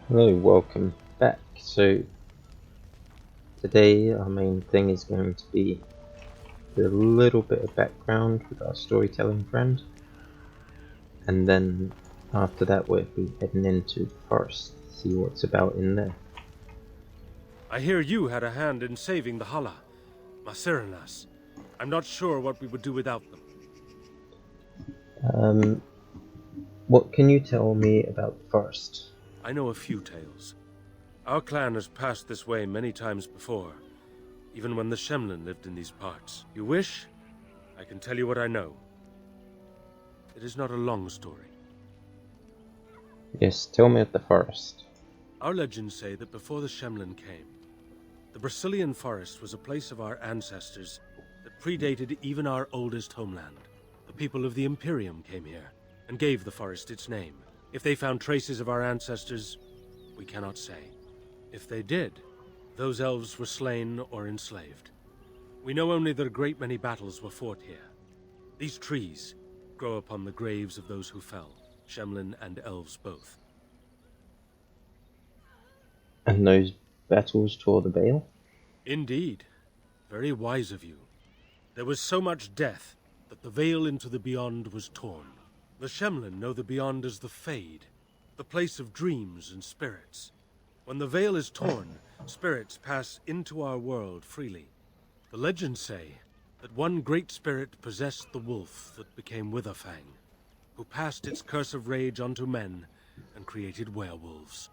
Hello, welcome back. So today our main thing is going to be a little bit of background with our storytelling friend, and then after that we'll be heading into the forest to see what's about in there. I hear you had a hand in saving the Hala, Masiranas. I'm not sure what we would do without them. What can you tell me about the forest? I know a few tales. Our clan has passed this way many times before, even when the Shemlin lived in these parts. You wish? I can tell you what I know. It is not a long story. Yes, tell me of the forest. Our legends say that before the Shemlin came, the Brazilian forest was a place of our ancestors that predated even our oldest homeland. The people of the Imperium came here and gave the forest its name. If they found traces of our ancestors, we cannot say. If they did, those elves were slain or enslaved. We know only that a great many battles were fought here. These trees grow upon the graves of those who fell, Shemlin and elves both. And those battles tore the veil? Indeed. Very wise of you. There was so much death that the veil into the Beyond was torn. The Shemlin know the Beyond as the Fade, the place of dreams and spirits. When the veil is torn, spirits pass into our world freely. The legends say that one great spirit possessed the wolf that became Witherfang, who passed its curse of rage onto men and created werewolves.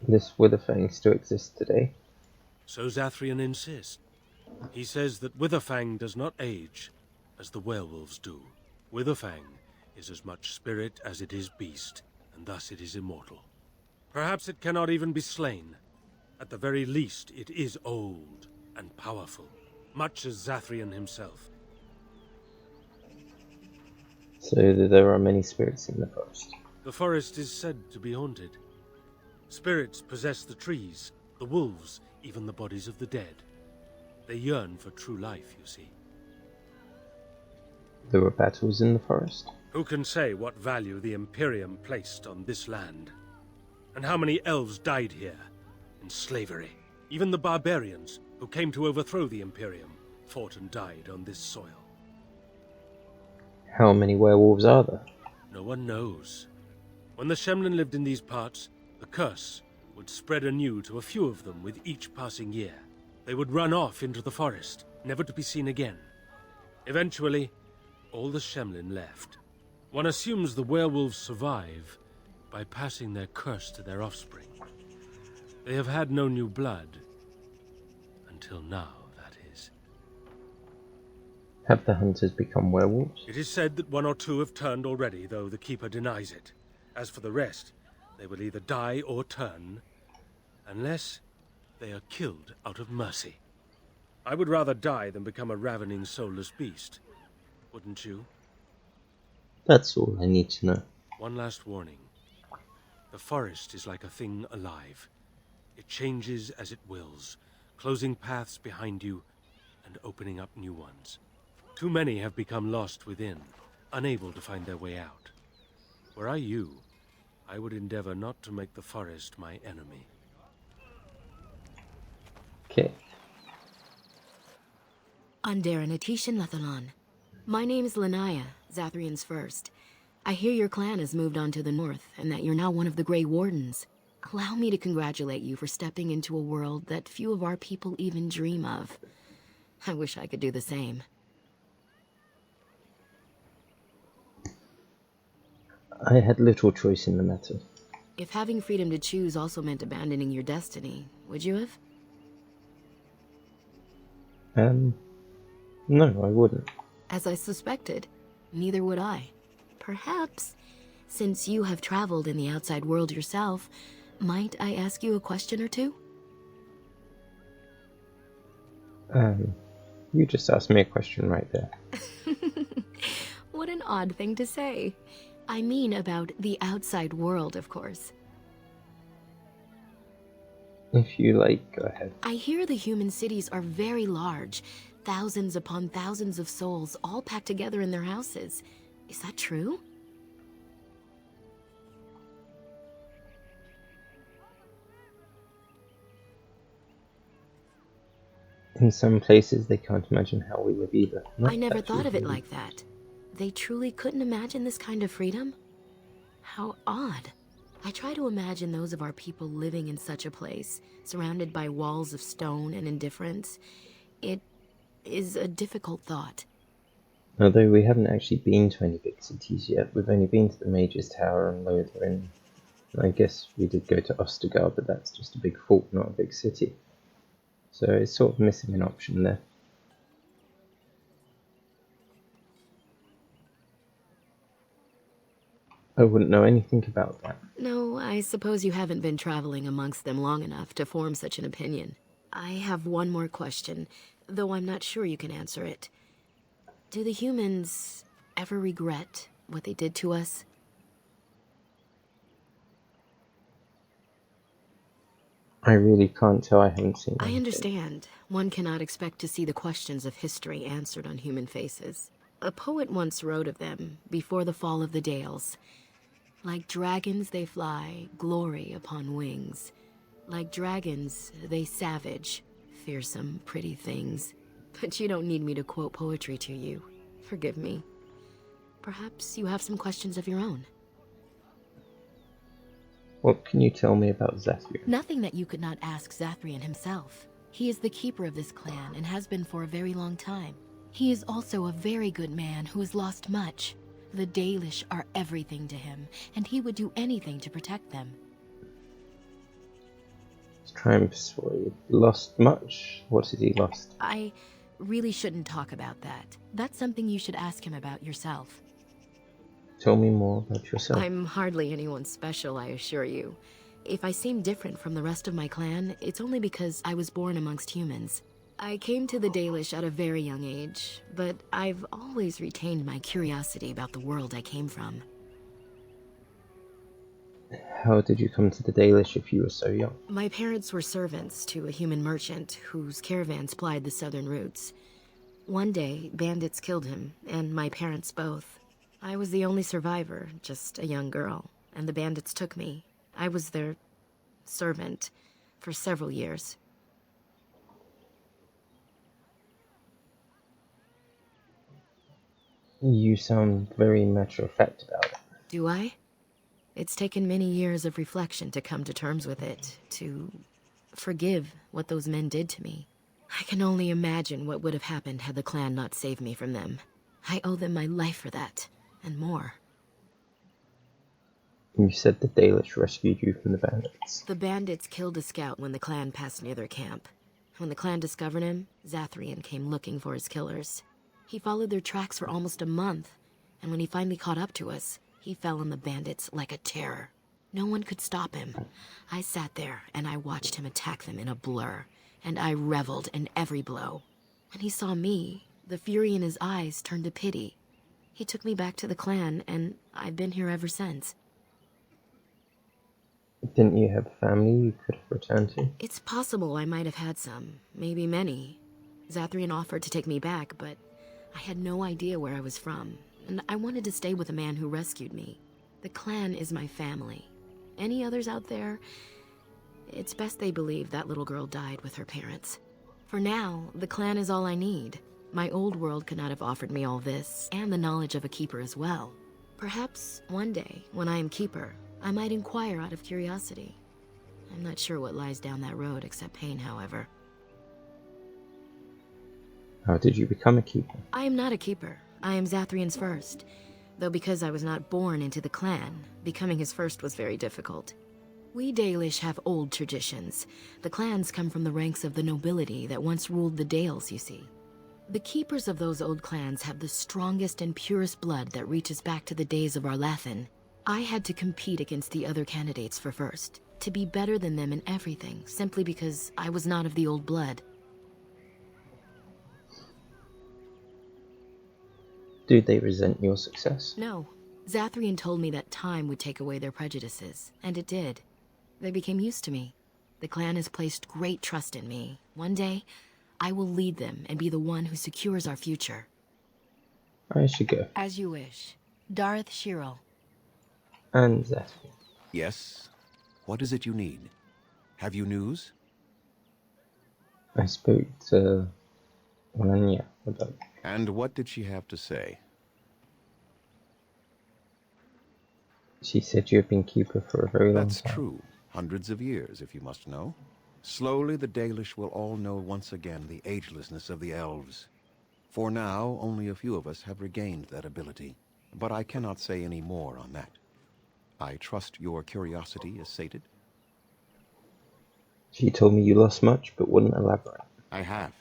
This Witherfang still exists today? So Zathrian insists. He says that Witherfang does not age as the werewolves do. Witherfang is as much spirit as it is beast, and thus it is immortal. Perhaps it cannot even be slain. At the very least, it is old and powerful, much as Zathrian himself. So there are many spirits in the forest. The forest is said to be haunted. Spirits possess the trees, the wolves, even the bodies of the dead. They yearn for true life, you see. There were battles in the forest? Who can say what value the Imperium placed on this land? And how many elves died here, in slavery? Even the barbarians, who came to overthrow the Imperium, fought and died on this soil. How many werewolves are there? No one knows. When the Shemlin lived in these parts, the curse would spread anew to a few of them with each passing year. They would run off into the forest, never to be seen again. Eventually, all the Shemlin left. One assumes the werewolves survive by passing their curse to their offspring. They have had no new blood. Until now, that is. Have the hunters become werewolves? It is said that one or two have turned already, though the Keeper denies it. As for the rest, they will either die or turn, unless they are killed out of mercy. I would rather die than become a ravening, soulless beast. Wouldn't you? That's all I need to know. One last warning. The forest is like a thing alive. It changes as it wills, closing paths behind you and opening up new ones. Too many have become lost within, unable to find their way out. Were I you, I would endeavor not to make the forest my enemy. Okay. Andera Natishan Lathalan. My name's Lanaya, Zathrian's first. I hear your clan has moved on to the north, and that you're now one of the Grey Wardens. Allow me to congratulate you for stepping into a world that few of our people even dream of. I wish I could do the same. I had little choice in the matter. If having freedom to choose also meant abandoning your destiny, would you have? No, I wouldn't. As I suspected, neither would I. Perhaps, since you have traveled in the outside world yourself, might I ask you a question or two? You just asked me a question right there. What an odd thing to say. I mean about the outside world, of course. If you like, go ahead. I hear the human cities are very large. Thousands upon thousands of souls, all packed together in their houses. Is that true? In some places, they can't imagine how we live either. I never Actually, thought of it really. like that. They truly couldn't imagine this kind of freedom? How odd. I try to imagine those of our people living in such a place, surrounded by walls of stone and indifference. It is a difficult thought. Although we haven't actually been to any big cities yet, we've only been to the Mage's Tower and Lotharing. I guess we did go to Ostergard, but that's just a big fort, not a big city. So it's sort of missing an option there. I wouldn't know anything about that. No, I suppose you haven't been traveling amongst them long enough to form such an opinion. I have one more question, though I'm not sure you can answer it. Do the humans ever regret what they did to us? I really can't tell. I haven't seen I anything. understand. One cannot expect to see the questions of history answered on human faces. A poet once wrote of them, before the fall of the Dales. Like dragons they fly, glory upon wings. Like dragons, they savage, fearsome, pretty things. But you don't need me to quote poetry to you. Forgive me. Perhaps you have some questions of your own. What can you tell me about Zathrian? Nothing that you could not ask Zathrian himself. He is the keeper of this clan and has been for a very long time. He is also a very good man who has lost much. The Dalish are everything to him, and he would do anything to protect them. Let's try and persuade. Lost much? What has he lost? I really shouldn't talk about that. That's something you should ask him about yourself. Tell me more about yourself. I'm hardly anyone special, I assure you. If I seem different from the rest of my clan, it's only because I was born amongst humans. I came to the Dalish at a very young age, but I've always retained my curiosity about the world I came from. How did you come to the Dalish if you were so young? My parents were servants to a human merchant whose caravans plied the southern routes. One day, bandits killed him, and my parents both. I was the only survivor, just a young girl, and the bandits took me. I was their servant for several years. You sound very matter-of-fact about it. Do I? It's taken many years of reflection to come to terms with it, to forgive what those men did to me. I can only imagine what would have happened had the clan not saved me from them. I owe them my life for that, and more. You said the Dalish rescued you from the bandits. The bandits killed a scout when the clan passed near their camp. When the clan discovered him, Zathrian came looking for his killers. He followed their tracks for almost a month, and when he finally caught up to us, he fell on the bandits like a terror. No one could stop him. I sat there and I watched him attack them in a blur, and I reveled in every blow. When he saw me, the fury in his eyes turned to pity. He took me back to the clan, and I've been here ever since. Didn't you have family you could have returned to? It's possible I might have had some, maybe many. Zathrian offered to take me back, but I had no idea where I was from, and I wanted to stay with the man who rescued me. The clan is my family. Any others out there? It's best they believe that little girl died with her parents. For now, the clan is all I need. My old world could not have offered me all this, and the knowledge of a keeper as well. Perhaps one day, when I am keeper, I might inquire out of curiosity. I'm not sure what lies down that road except pain, however. How did you become a keeper? I am not a keeper. I am Zathrian's first. Though because I was not born into the clan, becoming his first was very difficult. We Dalish have old traditions. The clans come from the ranks of the nobility that once ruled the Dales, you see. The keepers of those old clans have the strongest and purest blood that reaches back to the days of Arlathan. I had to compete against the other candidates for first, to be better than them in everything, simply because I was not of the old blood. Do they resent your success? No. Zathrian told me that time would take away their prejudices, and it did. They became used to me. The clan has placed great trust in me. One day, I will lead them and be the one who secures our future. I should go. As you wish. Darth Shirel. And that. Yes? What is it you need? Have you news? I spoke to Melania about. And what did she have to say? She said you have been keeper for a very long time. That's true. Hundreds of years, if you must know. Slowly the Dalish will all know once again the agelessness of the elves. For now, only a few of us have regained that ability. But I cannot say any more on that. I trust your curiosity is sated. She told me you lost much, but wouldn't elaborate. I have.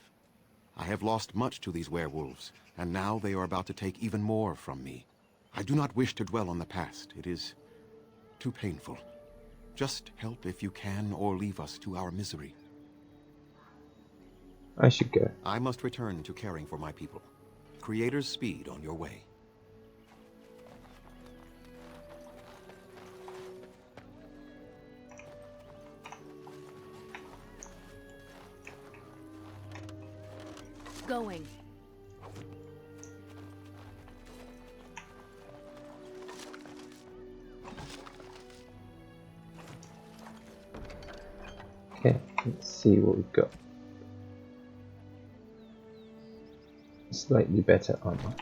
I have lost much to these werewolves, and now they are about to take even more from me. I do not wish to dwell on the past. It is too painful. Just help if you can, or leave us to our misery. I should go. I must return to caring for my people. Creator's speed on your way. Going. Okay, let's see what we've got. Slightly better armor.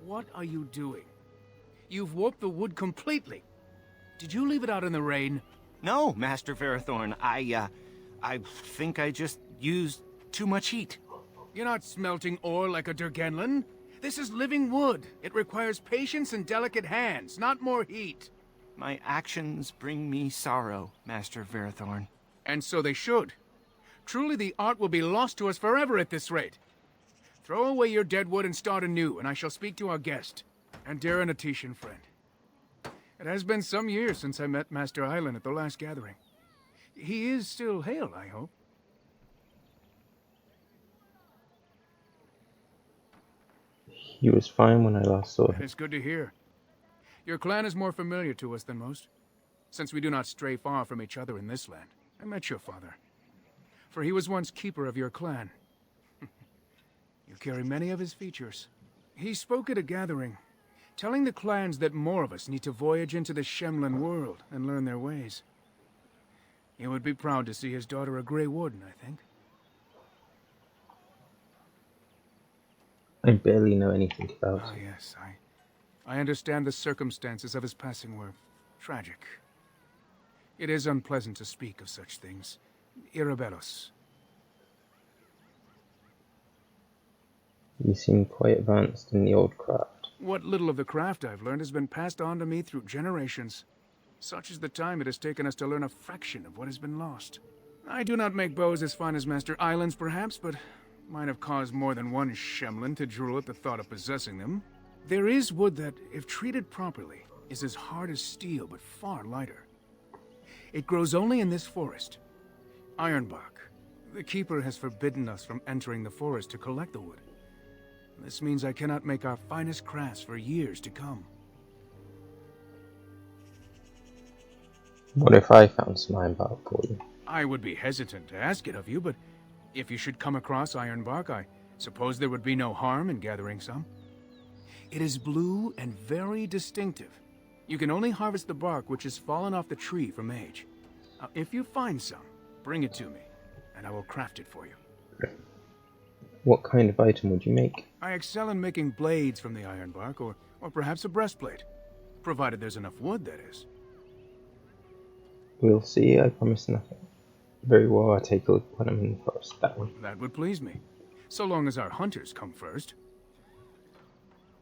What are you doing? You've warped the wood completely. Did you leave it out in the rain? No, Master Verathorn. I think I just used too much heat. You're not smelting ore like a Durgenlin. This is living wood. It requires patience and delicate hands, not more heat. My actions bring me sorrow, Master Verathorn. And so they should. Truly the art will be lost to us forever at this rate. Throw away your dead wood and start anew, and I shall speak to our guest, and dear Anatetian friend. It has been some years since I met Master Island at the last gathering. He is still hale, I hope. He was fine when I last saw him. It's good to hear. Your clan is more familiar to us than most, since we do not stray far from each other in this land. I met your father, for he was once keeper of your clan. You carry many of his features. He spoke at a gathering, telling the clans that more of us need to voyage into the Shemlin world and learn their ways. He would be proud to see his daughter a Grey Warden, I think. I barely know anything about Ah, him. yes, I understand the circumstances of his passing were tragic. It is unpleasant to speak of such things. Irrebelos. You seem quite advanced in the old craft. What little of the craft I've learned has been passed on to me through generations. Such is the time it has taken us to learn a fraction of what has been lost. I do not make bows as fine as Master Island's, perhaps, but might have caused more than one Shemlin to drool at the thought of possessing them. There is wood that, if treated properly, is as hard as steel, but far lighter. It grows only in this forest. Ironbark. The Keeper has forbidden us from entering the forest to collect the wood. This means I cannot make our finest crafts for years to come. What if I found some ironbark for you? I would be hesitant to ask it of you, but if you should come across ironbark, I suppose there would be no harm in gathering some. It is blue and very distinctive. You can only harvest the bark which has fallen off the tree from age. Now, if you find some, bring it to me, and I will craft it for you. What kind of item would you make? I excel in making blades from the ironbark, or perhaps a breastplate. Provided there's enough wood, that is. We'll see, I promise nothing. Very well, I'll take a look when I'm in the forest, that way. That would please me. So long as our hunters come first.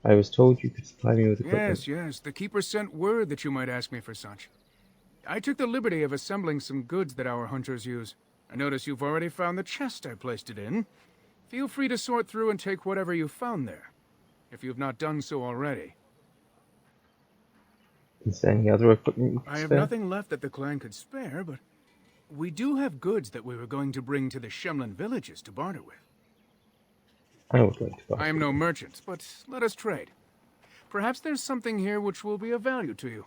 I was told you could supply me with equipment. Yes, the Keeper sent word that you might ask me for such. I took the liberty of assembling some goods that our hunters use. I notice you've already found the chest I placed it in. Feel free to sort through and take whatever you found there, if you've not done so already. Is there any other equipment you could I have spare? nothing left that the clan could spare, but we do have goods that we were going to bring to the Shemlin villages to barter with. I would like to buy. I am no merchant, but let us trade. Perhaps there's something here which will be of value to you.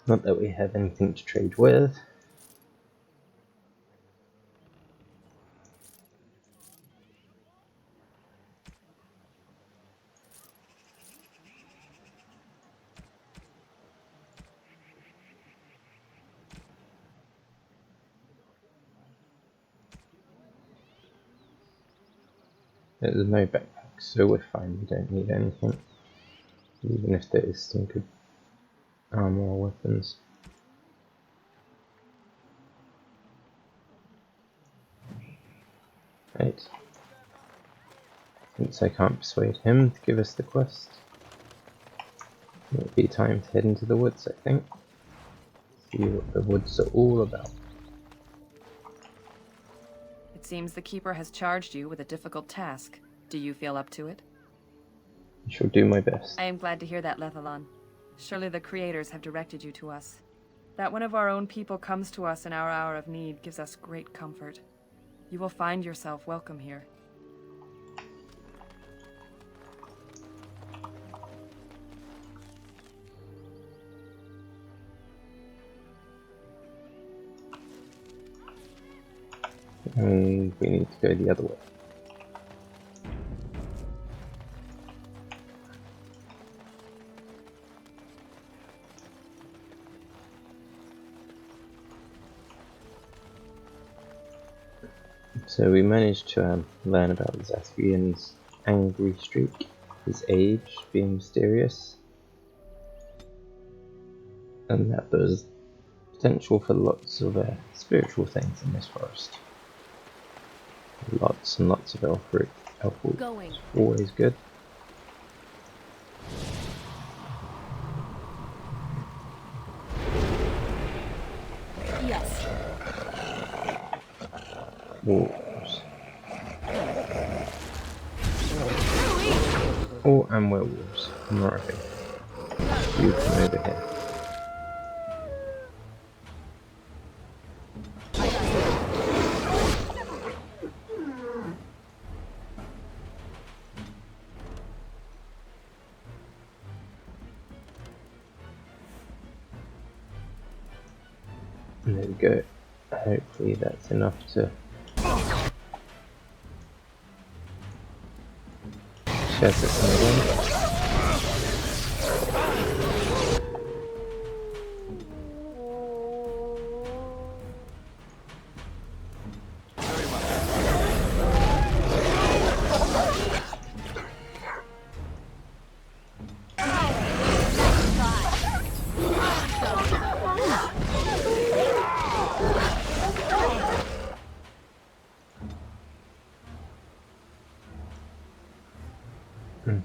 Not that we have anything to trade with. There's no backpack, so we're fine. We don't need anything. Even if there is some good armor or weapons. Right. Since I can't persuade him to give us the quest, it will be time to head into the woods, I think. See what the woods are all about. It seems the Keeper has charged you with a difficult task. Do you feel up to it? I shall do my best. I am glad to hear that, Lethalon. Surely the Creators have directed you to us. That one of our own people comes to us in our hour of need gives us great comfort. You will find yourself welcome here. And we need to go the other way. So we managed to learn about Zathrian's angry streak, his age being mysterious, and that there's potential for lots of spiritual things in this forest. Lots and lots of elf fruit. Going. Always good. Yes. Wolves. Oh, and werewolves. Right. You come over here. There we go. Hopefully that's enough to chase it again.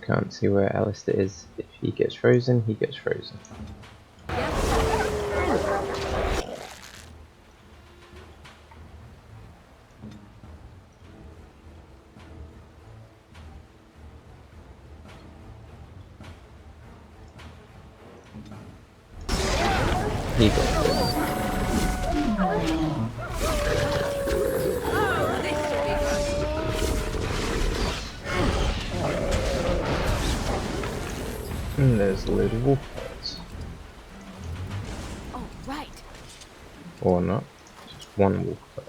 Can't see where Alistair is. If he gets frozen, he gets frozen. He got frozen. And there's a load of wolf birds. Oh, right. Or not. Just one wolf bird.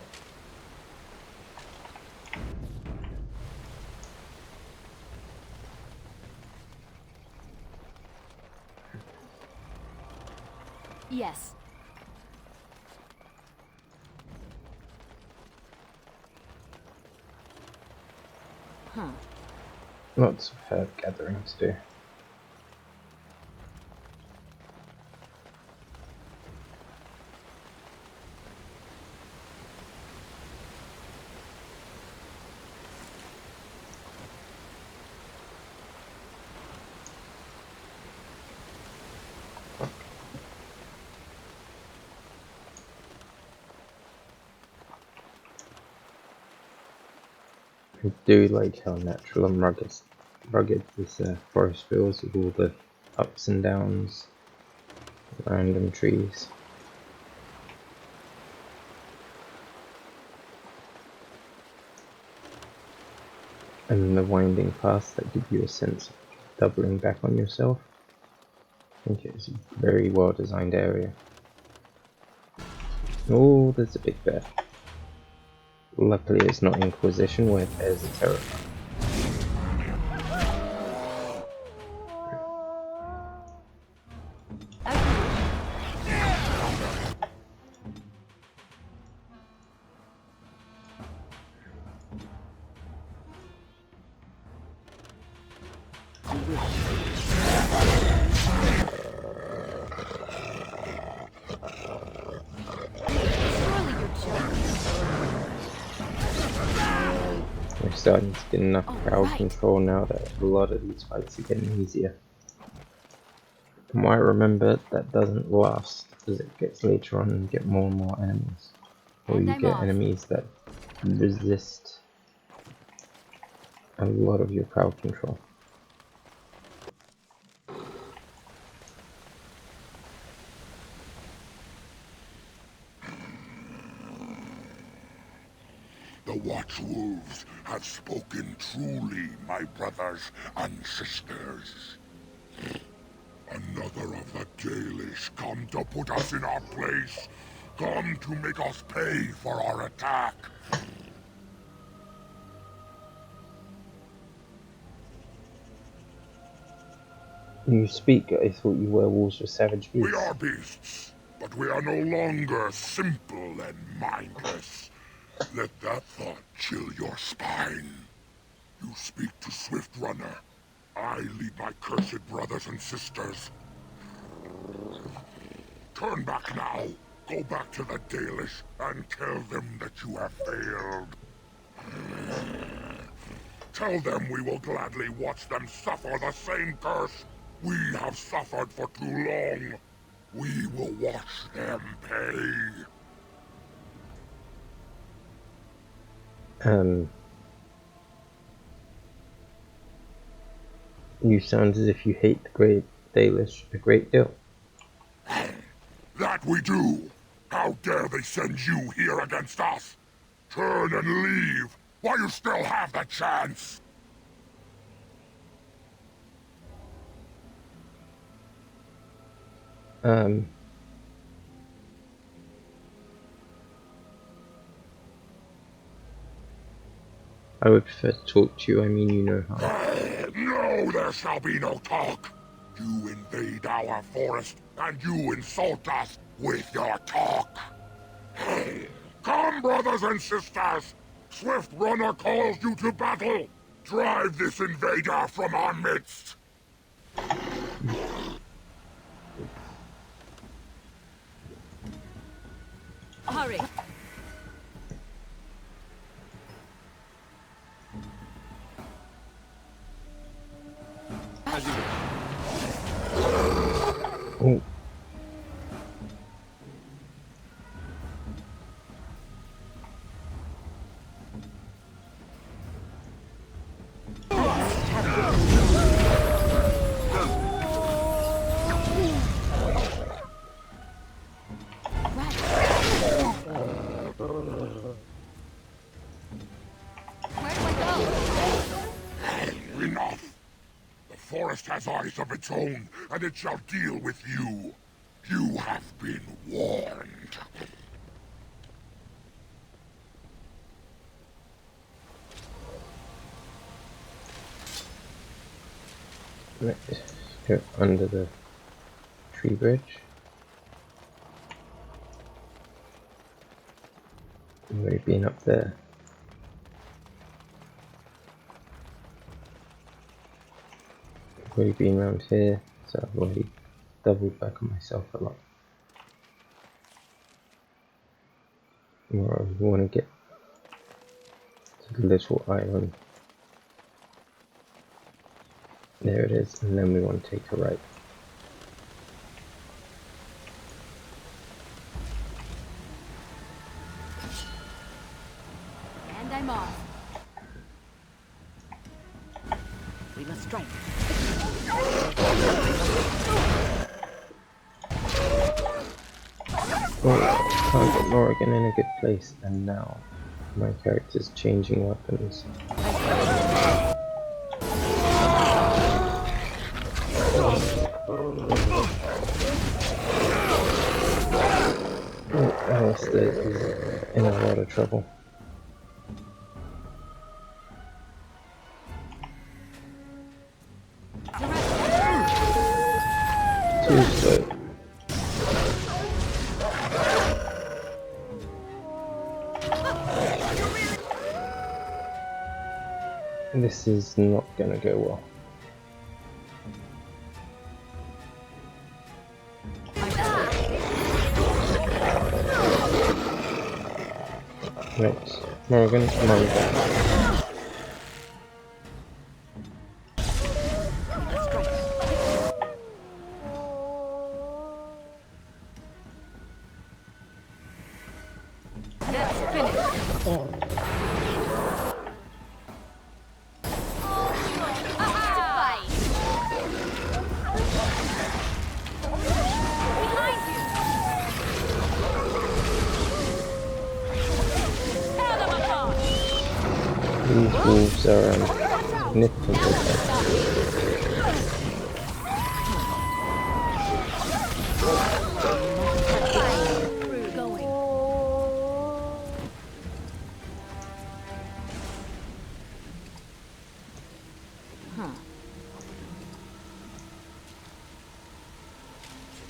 Yes. Huh. Lots of herb gathering to do. I do like how natural and rugged this forest feels with all the ups and downs, random trees. And the winding paths that give you a sense of doubling back on yourself. think it's a very well designed area. Oh, there's a big bear. Luckily it's not Inquisition where bears are terrifying. We're starting to get enough crowd control now that a lot of these fights are getting easier. From what I remember, that doesn't last as it gets later on and you get more and more enemies. Or you get enemies that resist a lot of your crowd control. The Watchwolves have spoken truly, my brothers and sisters. Another of the dalish come to put us in our place. Come to make us pay for our attack. You speak, I thought you werewolves were savage beasts. We are beasts, but we are no longer simple and mindless. Let that thought chill your spine. You speak to Swift Runner. I lead my cursed brothers and sisters. Turn back now. Go back to the Dalish and tell them that you have failed. Tell them we will gladly watch them suffer the same curse we have suffered for too long. We will watch them pay. You sound as if you hate the Great Dalish a great deal. That we do! How dare they send you here against us? Turn and leave, while you still have the chance! I would prefer to talk to you, I mean you know how. No, there shall be no talk! You invade our forest, and you insult us with your talk! Come, brothers and sisters! Swift Runner calls you to battle! Drive this invader from our midst! Hurry! Oh. Enough! The forest has eyes of its own, and it shall deal with you. You have been warned. Let's go under the tree bridge. You've already been up there. I've already been around here, so I've already doubled back on myself a lot. Or we want to get to the little island. There it is, and then we want to take a right. And I'm off. We must strike. Oh, can't get Morrigan in a good place, and now my character's changing weapons. Alistair is in a lot of trouble. Too slow. This is not gonna go well. Right, Morgan, Morgan. These wolves are significantly better.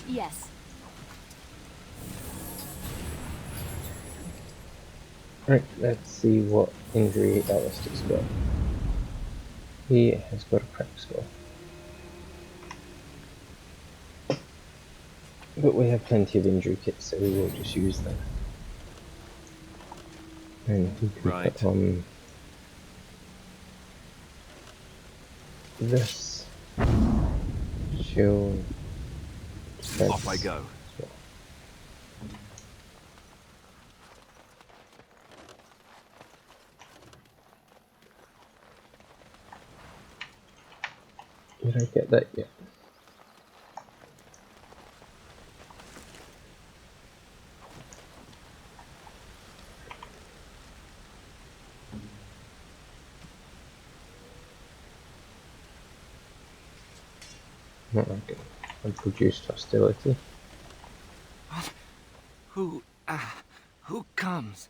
Yes. Right, let's see what injury Alistair's got. He has got a cracked skull. But we have plenty of injury kits, so we will just use them. And he can put on this shield. Off I go. Did I get that yet? Not like it. I've produced hostility. Who comes?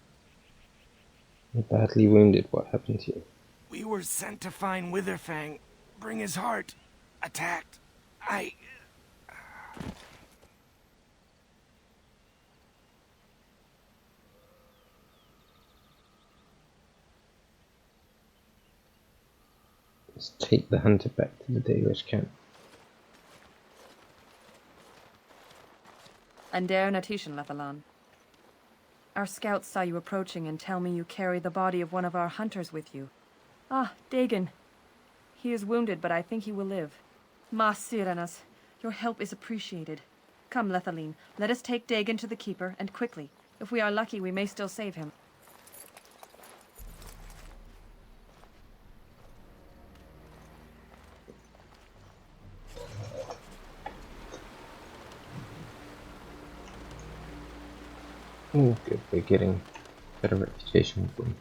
You're badly wounded. What happened to you? We were sent to find Witherfang. Bring his heart. Attacked. Let's take the hunter back to the dalish camp. Andair Natishan Lethalan. Our scouts saw you approaching and tell me you carry the body of one of our hunters with you. Ah, Dagon. He is wounded, but I think he will live. Mas Siranas, your help is appreciated. Come, Lethaline, let us take Dagon to the Keeper, and quickly. If we are lucky, we may still save him. Oh, good, we're getting better reputation with them.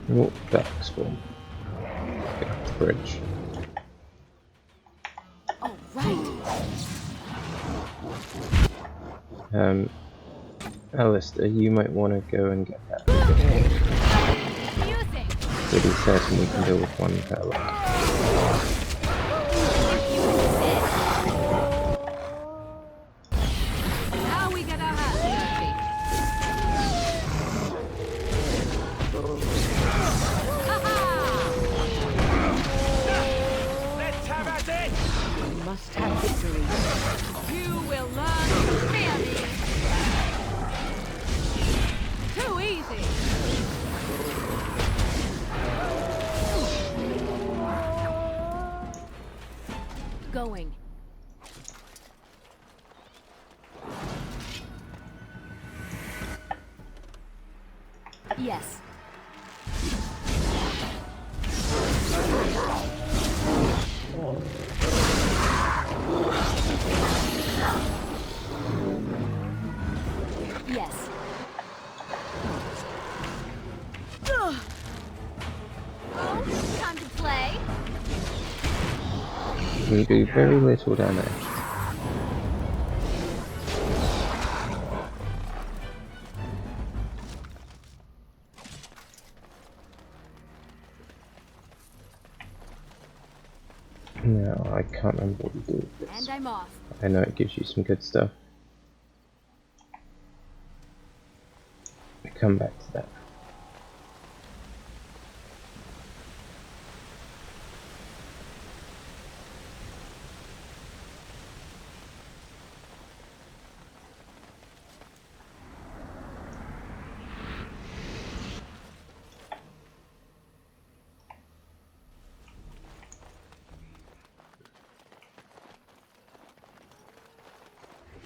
Walk back, Spawn. Get up the bridge. Oh, right. Alistair, you might want to go and get that. Pretty certain we can deal with one padlock. Must have victory. You will learn to fear me. Too easy. Yes. Yes. Oh, time to play. You do very little damage. No, I can't remember what you do with this. And I'm off. I know it gives you some good stuff. I come back to that.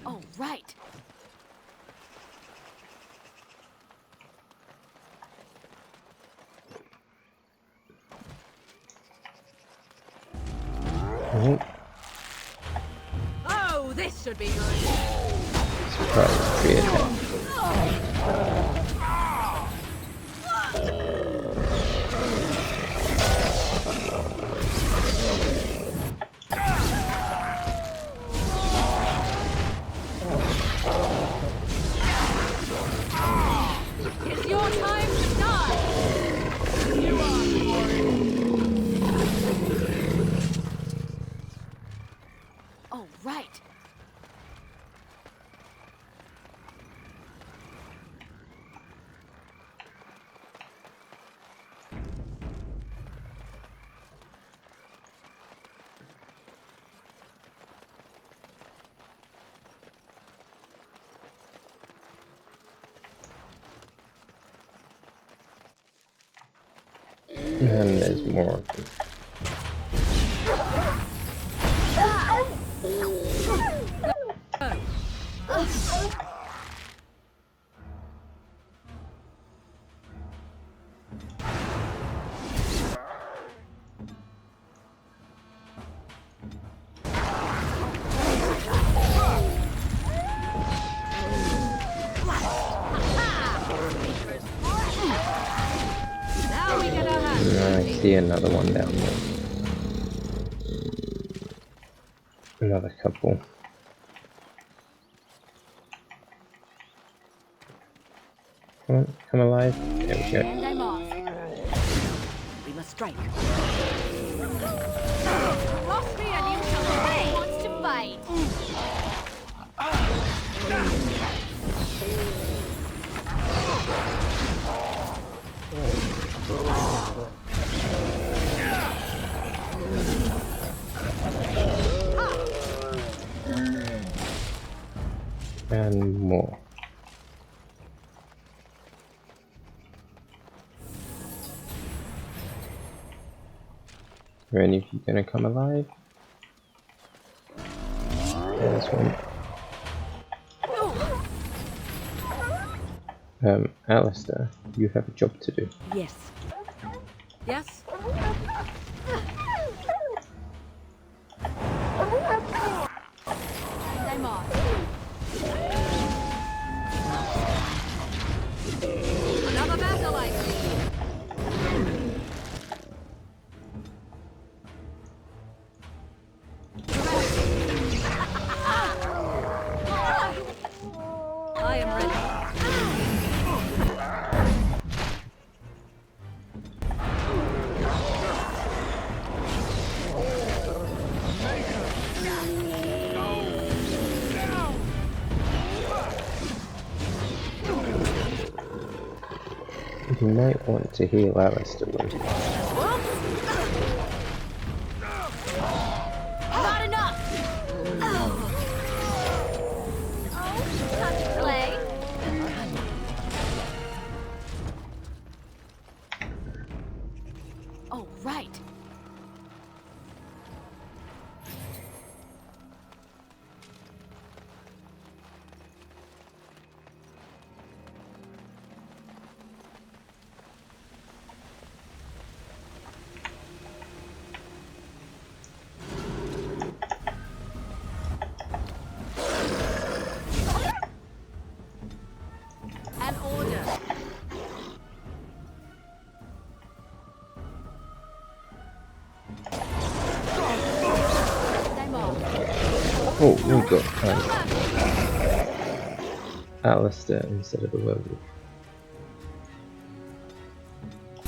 Oh, right. Oh, this should be good. Surprise, 3 attack. It's your time to die. You Oh, right. And there's more of them. Now we get our hands. I see another one down there. Another couple. Come on, come alive. There we go. And I'm off. We must strike. Cross me and you shall know who wants to fight. And more. Are any of you gonna come alive? There's one. Alistair, you have a job to do. Yes. Yes? And I'm off. Another battle, I see. I am ready. You might want to heal Alistair one. Not enough! Time to play. Oh, right. Oh, we got Alistair instead of the werewolf.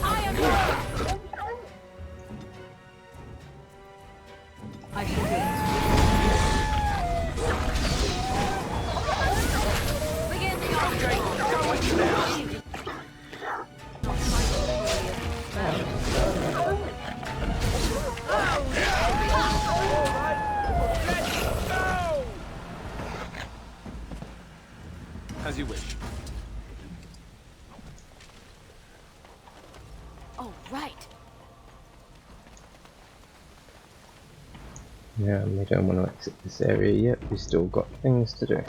I am here. I shall do it. Begin the As you wish. Oh, right. Yeah, we don't want to exit this area yet, we've still got things to do.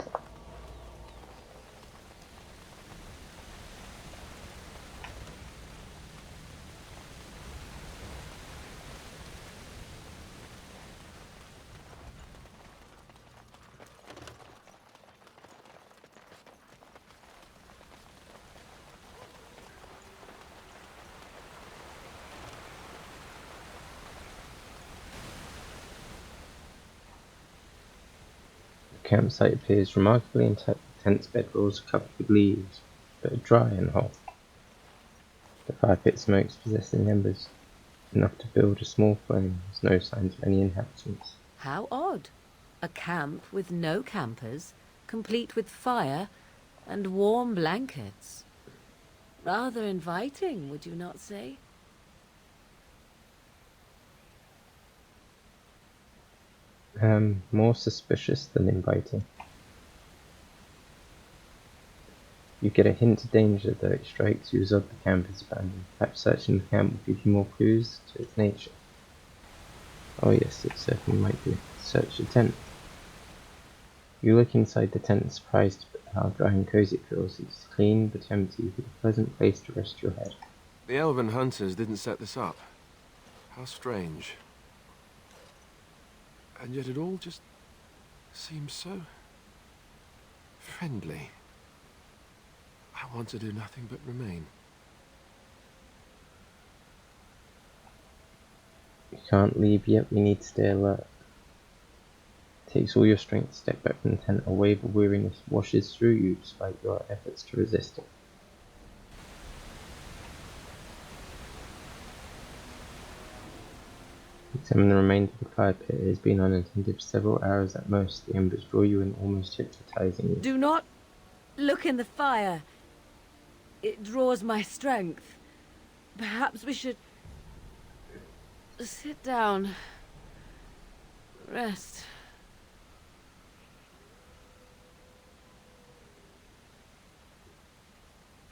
The campsite appears remarkably intact, with tents, bedrolls covered with leaves, but dry and hot. The fire pit smokes possessing embers, enough to build a small flame. There's no signs of any inhabitants. How odd. A camp with no campers, complete with fire and warm blankets. Rather inviting, would you not say? More suspicious than inviting. You get a hint of danger, though it strikes you as odd the camp is abandoned. Perhaps searching the camp will give you more clues to its nature. Oh yes, it certainly might be. Search the tent. You look inside the tent, surprised at how dry and cozy it feels. It's clean but empty, with a pleasant place to rest your head. The elven hunters didn't set this up. How strange. And yet it all just seems so friendly. I want to do nothing but remain. You can't leave yet, we need to stay alert. It takes all your strength to step back from the tent. A wave of weariness washes through you despite your efforts to resist it. Examine the remainder of the fire pit. It has been unattended for several hours at most. The embers draw you in, almost hypnotizing you. Do not look in the fire. It draws my strength. Perhaps we should sit down. Rest.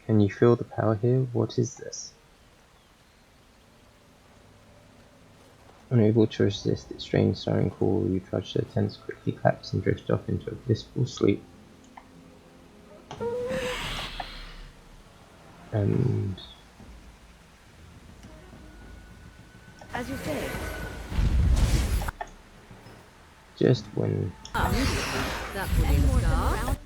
Can you feel the power here? What is this? Unable to resist its strange siren call, you trudge to the tents, quickly collapse and drift off into a blissful sleep. And As you say. just when That will be the start.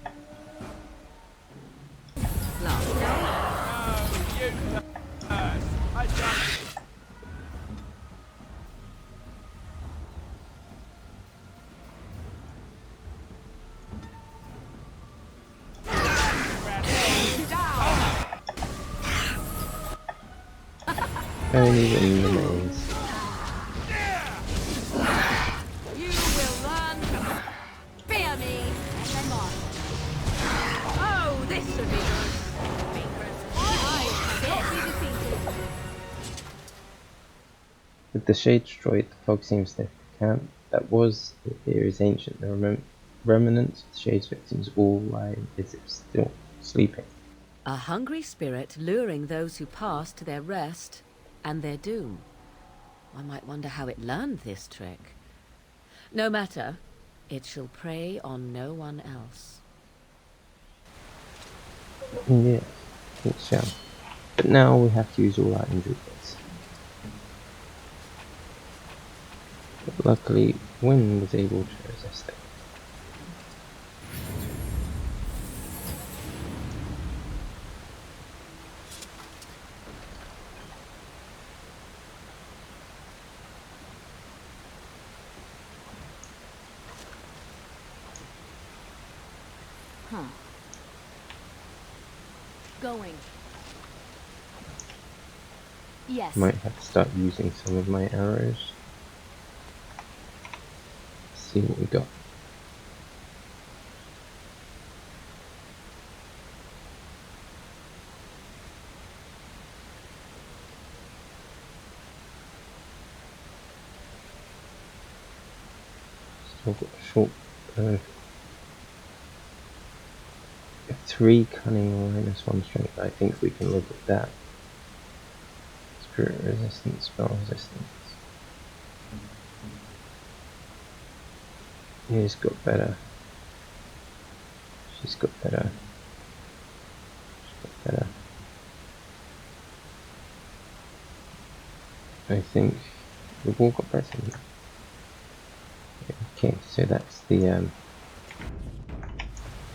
only in the maze. You will learn. Fear me, and then on. Oh, this should be good. I cannot be defeated. With the shade destroyed, the fog seems to have the camp that was here is ancient. The remnants of the shade's victims all lie as if still sleeping. A hungry spirit luring those who pass to their rest and their doom. One might wonder how it learned this trick. No matter, it shall prey on no one else. Yes, it shall. But now we have to use all our injury points. But luckily, Wynne was able to resist it. Going. Yes. Might have to start using some of my arrows. See what we got. Still got a short bow. 3 cunning minus 1 strength. I think we can live with that. Spirit resistance, spell resistance. He's got better. She's got better. She's got better. I think we've all got better. Okay, so that's the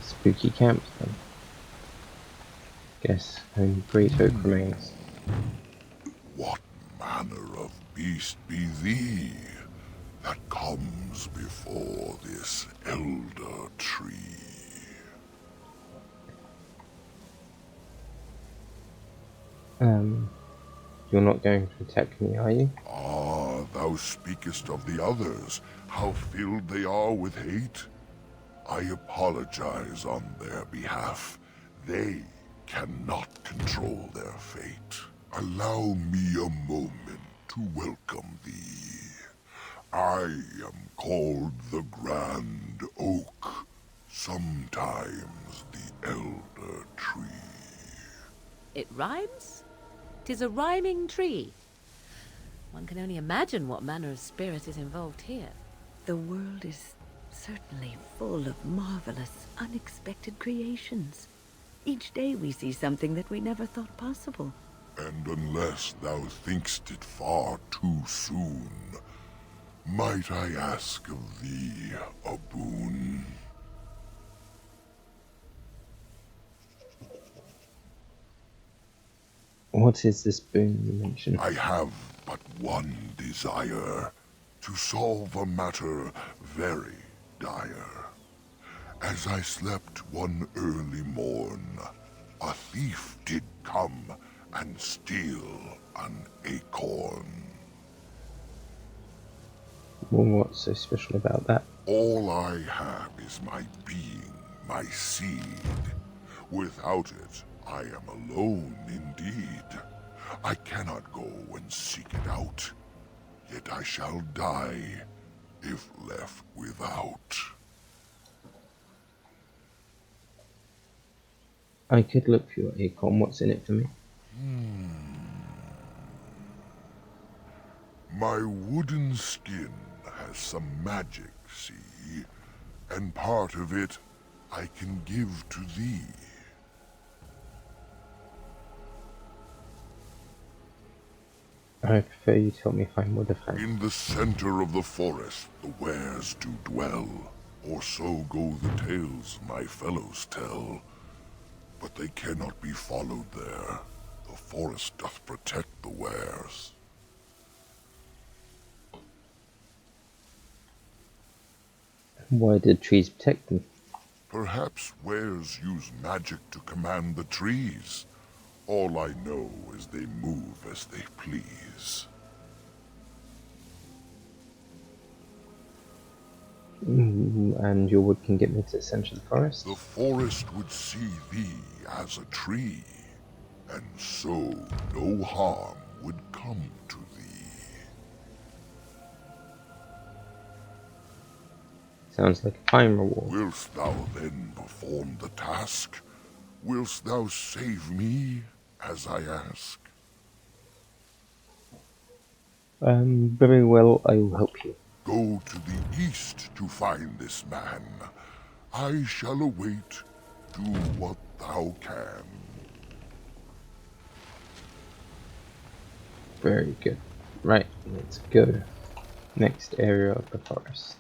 spooky camp then. Guess only great hope remains. What manner of beast be thee that comes before this elder tree? You're not going to attack me, are you? Ah, thou speakest of the others, how filled they are with hate. I apologize on their behalf. They cannot control their fate. Allow me a moment to welcome thee. I am called the Grand Oak, sometimes the Elder Tree. It rhymes? 'Tis a rhyming tree. One can only imagine what manner of spirit is involved here. The world is certainly full of marvelous, unexpected creations. Each day we see something that we never thought possible. And unless thou thinkst it far too soon, might I ask of thee a boon? What is this boon you mentioned? I have but one desire, to solve a matter very dire. As I slept one early morn, a thief did come and steal an acorn. Well, what's so special about that? All I have is my being, my seed. Without it, I am alone indeed. I cannot go and seek it out, yet I shall die if left without. I could look for your acorn. What's in it for me? My wooden skin has some magic, see? And part of it I can give to thee. I prefer you tell me if I'm with a fan. In the center of the forest the wares do dwell, or so go the tales my fellows tell. But they cannot be followed there. The forest doth protect the wares. Why did trees protect them? Perhaps wares use magic to command the trees. All I know is they move as they please. And your wood can get me to the center of the forest? The forest would see thee as a tree, and so no harm would come to thee. Sounds like a fine reward. Wilt thou then perform the task? Wilt thou save me, as I ask? Very well, I will help you. Go to the east to find this man. I shall await. Do what thou can. Very good. Right, let's go. Next area of the forest.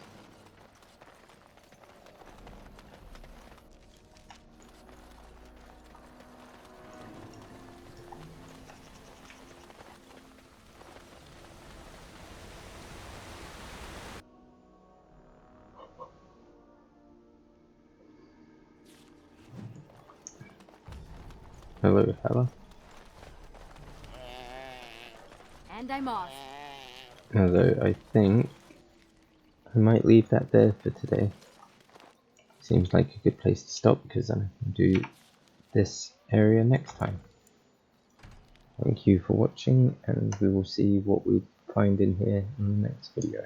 Hello, fella. And I'm off. Although I think I might leave that there for today. Seems like a good place to stop because I'm going to do this area next time. Thank you for watching, and we will see what we find in here in the next video.